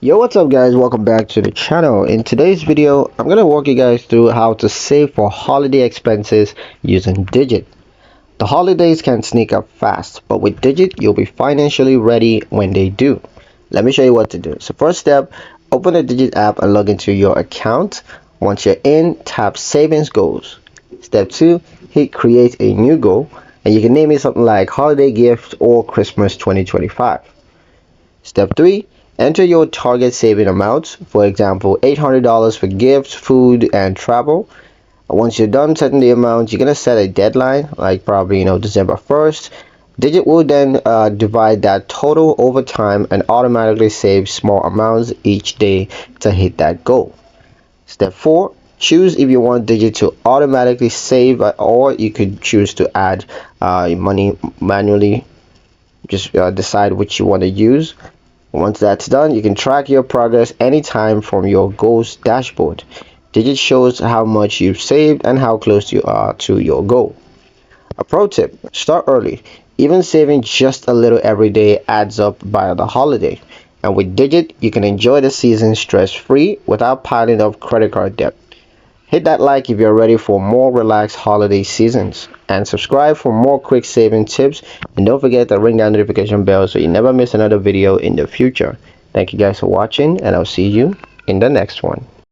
Yo, what's up guys, welcome back to the channel. In today's video I'm gonna walk you guys through how to save for holiday expenses using Digit. The holidays can sneak up fast, but with Digit you'll be financially ready when they do. Let me show you what to do. So first step, open the Digit app and log into your account. Once you're in, tap savings goals. Step 2, hit create a new goal, and you can name it something like holiday gift or Christmas 2025. Step 3, enter your target saving amount, for example $800 for gifts, food, and travel. Once you're done setting the amount, you're going to set a deadline, like probably December 1st. Digit will then divide that total over time and automatically save small amounts each day to hit that goal. Step 4, choose if you want Digit to automatically save or you could choose to add money manually. Just decide which you want to use. Once that's done, you can track your progress anytime from your goals dashboard. Digit shows how much you've saved and how close you are to your goal. A pro tip, start early. Even saving just a little every day adds up by the holiday. And with Digit, you can enjoy the season stress-free without piling up credit card debt. Hit that like if you're ready for more relaxed holiday seasons, and subscribe for more quick saving tips, and don't forget to ring that notification bell so you never miss another video in the future. Thank you guys for watching, and I'll see you in the next one.